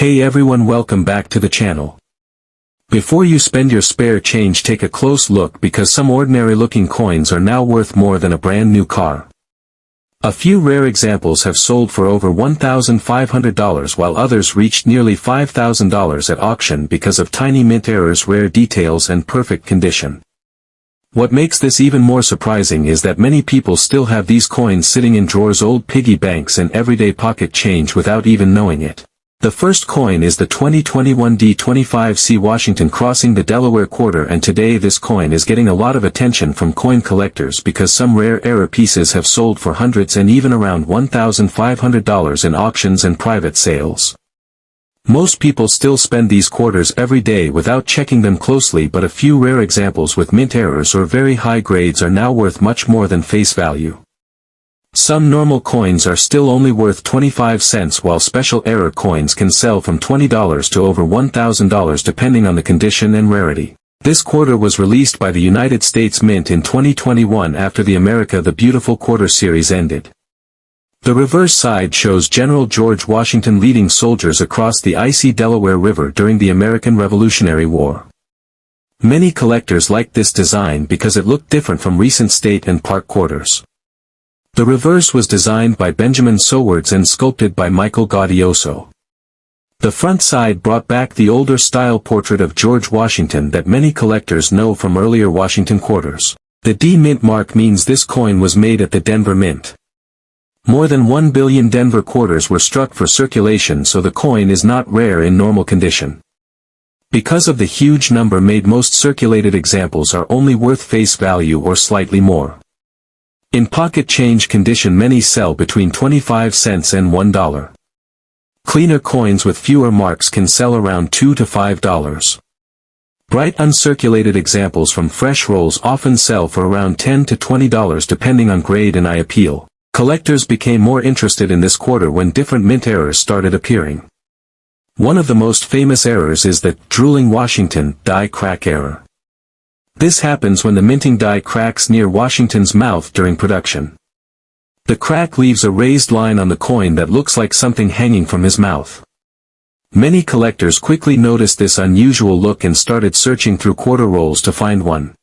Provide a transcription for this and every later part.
Hey everyone, welcome back to the channel. Before you spend your spare change, take a close look because some ordinary looking coins are now worth more than a brand new car. A few rare examples have sold for over $1,500 while others reached nearly $5,000 at auction because of tiny mint errors, rare details and perfect condition. What makes this even more surprising is that many people still have these coins sitting in drawers, old piggy banks and everyday pocket change without even knowing it. The first coin is the 2021 D25C Washington crossing the Delaware quarter, and today this coin is getting a lot of attention from coin collectors because some rare era pieces have sold for hundreds and even around $1,500 in auctions and private sales. Most people still spend these quarters every day without checking them closely, but a few rare examples with mint errors or very high grades are now worth much more than face value. Some normal coins are still only worth 25 cents, while special error coins can sell from $20 to over $1,000 depending on the condition and rarity. This quarter was released by the United States Mint in 2021 after the America the Beautiful quarter series ended. The reverse side shows General George Washington leading soldiers across the icy Delaware River during the American Revolutionary War. Many collectors liked this design because it looked different from recent state and park quarters. The reverse was designed by Benjamin Sowards and sculpted by Michael Gaudioso. The front side brought back the older style portrait of George Washington that many collectors know from earlier Washington quarters. The D Mint mark means this coin was made at the Denver Mint. More than 1 billion Denver quarters were struck for circulation, so the coin is not rare in normal condition. Because of the huge number made, most circulated examples are only worth face value or slightly more. In pocket change condition, many sell between 25 cents and $1. Cleaner coins with fewer marks can sell around $2 to $5. Bright uncirculated examples from fresh rolls often sell for around $10 to $20 depending on grade and eye appeal. Collectors became more interested in this quarter when different mint errors started appearing. One of the most famous errors is the drooling Washington die crack error. This happens when the minting die cracks near Washington's mouth during production. The crack leaves a raised line on the coin that looks like something hanging from his mouth. Many collectors quickly noticed this unusual look and started searching through quarter rolls to find one.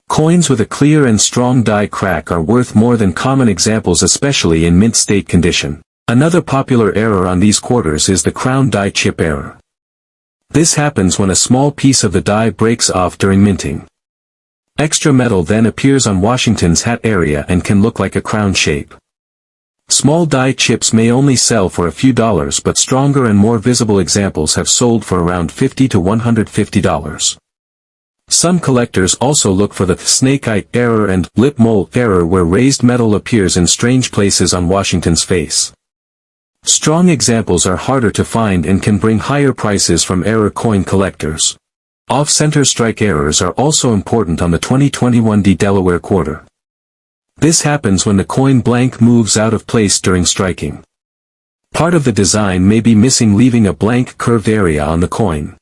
Coins with a clear and strong die crack are worth more than common examples, especially in mint state condition. Another popular error on these quarters is the crown die chip error. This happens when a small piece of the die breaks off during minting. Extra metal then appears on Washington's hat area and can look like a crown shape. Small die chips may only sell for a few dollars, but stronger and more visible examples have sold for around $50 to $150. Some collectors also look for the snake eye error and lip mole error, where raised metal appears in strange places on Washington's face. Strong examples are harder to find and can bring higher prices from error coin collectors. Off-center strike errors are also important on the 2021 D Delaware quarter. This happens when the coin blank moves out of place during striking. Part of the design may be missing, leaving a blank curved area on the coin.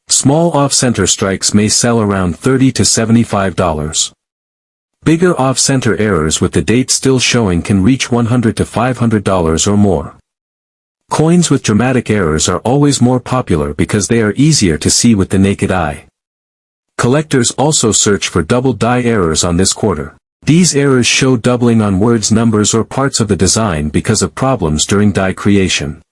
Small off-center strikes may sell around $30 to $75. Bigger off-center errors with the date still showing can reach $100 to $500 or more. Coins with dramatic errors are always more popular because they are easier to see with the naked eye. Collectors also search for double die errors on this quarter. These errors show doubling on words, numbers or parts of the design because of problems during die creation.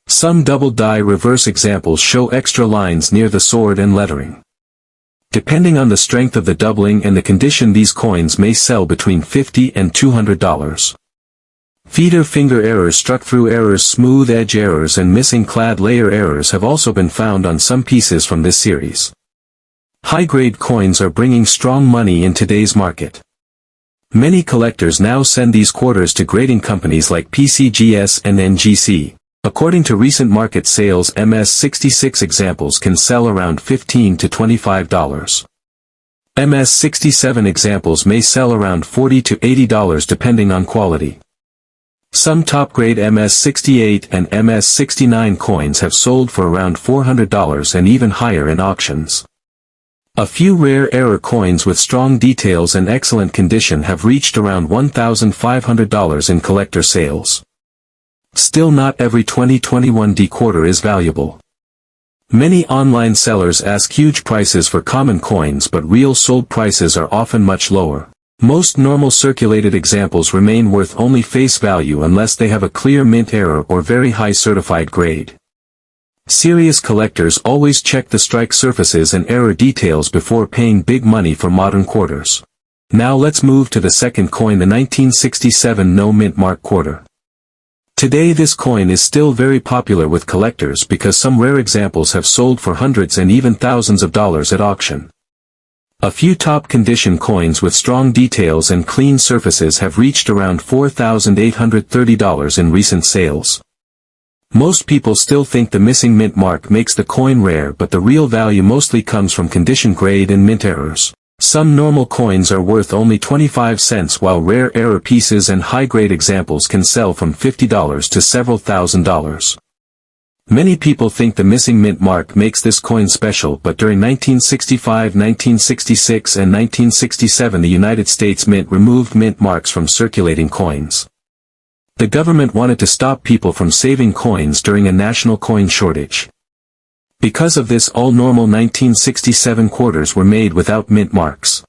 Some double die reverse examples show extra lines near the sword and lettering. Depending on the strength of the doubling and the condition, these coins may sell between $50 and $200. Feeder finger errors, struck through errors, smooth edge errors and missing clad layer errors have also been found on some pieces from this series. High-grade coins are bringing strong money in today's market. Many collectors now send these quarters to grading companies like PCGS and NGC. According to recent market sales, MS66 examples can sell around $15 to $25. MS67 examples may sell around $40 to $80 depending on quality. Some top-grade MS68 and MS69 coins have sold for around $400 and even higher in auctions. A few rare error coins with strong details and excellent condition have reached around $1,500 in collector sales. Still, not every 2021 quarter is valuable. Many online sellers ask huge prices for common coins, but real sold prices are often much lower. Most normal circulated examples remain worth only face value unless they have a clear mint error or very high certified grade. Serious collectors always check the strike surfaces and error details before paying big money for modern quarters. Now let's move to the second coin, the 1967 no mint mark quarter. Today this coin is still very popular with collectors because some rare examples have sold for hundreds and even thousands of dollars at auction. A few top condition coins with strong details and clean surfaces have reached around $4,830 in recent sales. Most people still think the missing mint mark makes the coin rare, but the real value mostly comes from condition grade and mint errors. Some normal coins are worth only 25 cents, while rare error pieces and high-grade examples can sell from $50 to several $1,000s. Many people think the missing mint mark makes this coin special, but during 1965, 1966 and 1967 the United States Mint removed mint marks from circulating coins. The government wanted to stop people from saving coins during a national coin shortage. Because of this, all normal 1967 quarters were made without mint marks.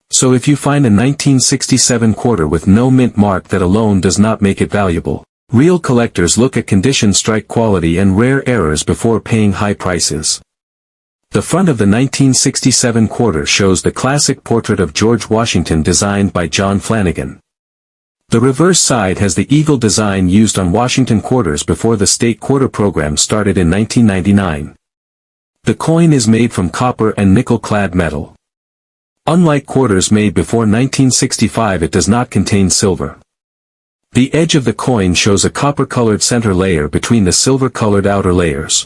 So if you find a 1967 quarter with no mint mark, that alone does not make it valuable. Real collectors look at condition, strike quality and rare errors before paying high prices. The front of the 1967 quarter shows the classic portrait of George Washington designed by John Flanagan. The reverse side has the eagle design used on Washington quarters before the state quarter program started in 1999. The coin is made from copper and nickel-clad metal. Unlike quarters made before 1965, it does not contain silver. The edge of the coin shows a copper-colored center layer between the silver-colored outer layers.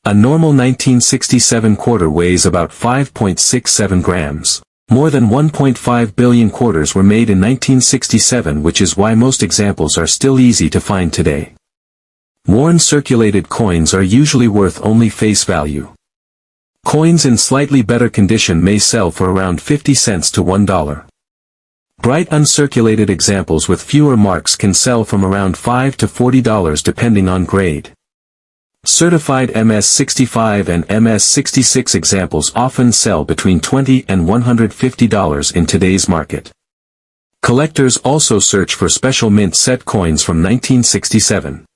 A normal 1967 quarter weighs about 5.67 grams. More than 1.5 billion quarters were made in 1967, which is why most examples are still easy to find today. Worn circulated coins are usually worth only face value. Coins in slightly better condition may sell for around 50 cents to $1. Bright uncirculated examples with fewer marks can sell from around $5 to $40 depending on grade. Certified MS-65 and MS-66 examples often sell between $20 and $150 in today's market. Collectors also search for special mint set coins from 1967.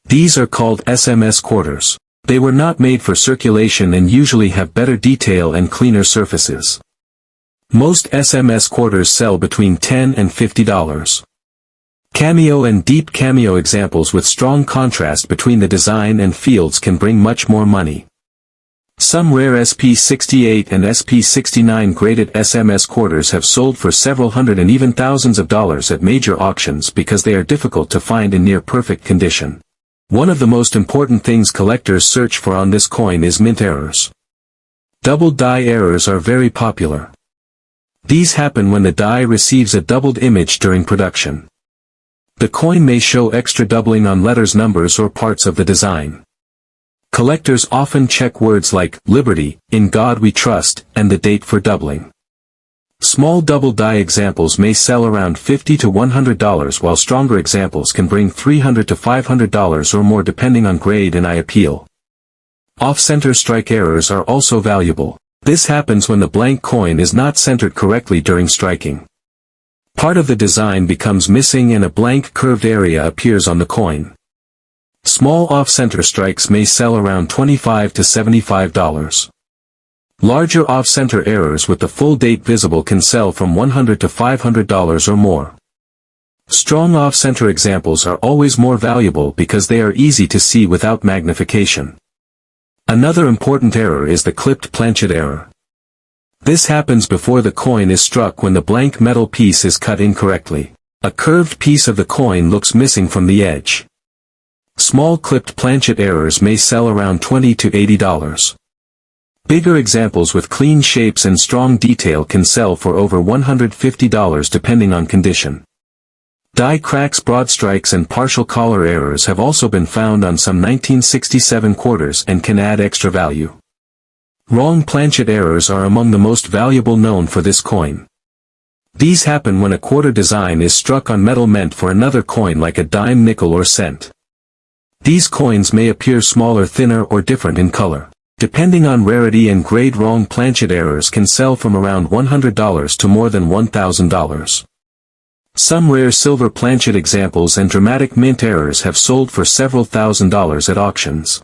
These are called SMS quarters. They were not made for circulation and usually have better detail and cleaner surfaces. Most SMS quarters sell between $10 and $50. Cameo and deep cameo examples with strong contrast between the design and fields can bring much more money. Some rare SP68 and SP69 graded SMS quarters have sold for several hundred and even thousands of dollars at major auctions because they are difficult to find in near perfect condition. One of the most important things collectors search for on this coin is mint errors. Doubled die errors are very popular. These happen when the die receives a doubled image during production. The coin may show extra doubling on letters, numbers, or parts of the design. Collectors often check words like "Liberty," "In God We Trust," and the date for doubling. Small double die examples may sell around $50 to $100, while stronger examples can bring $300 to $500 or more depending on grade and eye appeal. Off-center strike errors are also valuable. This happens when the blank coin is not centered correctly during striking. Part of the design becomes missing and a blank curved area appears on the coin. Small off-center strikes may sell around $25 to $75. Larger off-center errors with the full date visible can sell from $100 to $500 or more. Strong off-center examples are always more valuable because they are easy to see without magnification. Another important error is the clipped planchet error. This happens before the coin is struck when the blank metal piece is cut incorrectly. A curved piece of the coin looks missing from the edge. Small clipped planchet errors may sell around $20 to $80. Bigger examples with clean shapes and strong detail can sell for over $150 depending on condition. Die cracks, broad strikes and partial collar errors have also been found on some 1967 quarters and can add extra value. Wrong planchet errors are among the most valuable known for this coin. These happen when a quarter design is struck on metal meant for another coin like a dime, nickel or cent. These coins may appear smaller, thinner or different in color. Depending on rarity and grade, wrong planchet errors can sell from around $100 to more than $1,000. Some rare silver planchet examples and dramatic mint errors have sold for several $1,000s at auctions.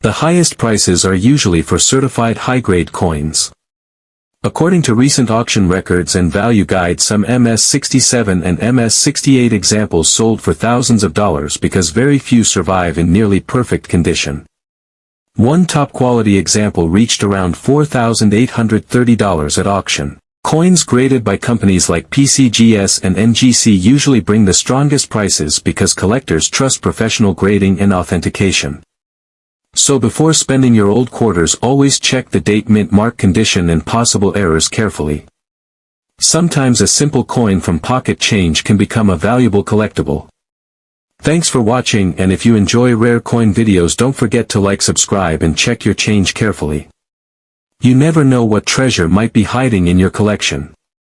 The highest prices are usually for certified high-grade coins. According to recent auction records and value guides, some MS-67 and MS-68 examples sold for thousands of dollars because very few survive in nearly perfect condition. One top-quality example reached around $4,830 at auction. Coins graded by companies like PCGS and MGC usually bring the strongest prices because collectors trust professional grading and authentication. So before spending your old quarters, always check the date, mint, mark, condition and possible errors carefully. Sometimes a simple coin from pocket change can become a valuable collectible. Thanks for watching, and if you enjoy rare coin videos, don't forget to like, subscribe and check your change carefully. You never know what treasure might be hiding in your collection.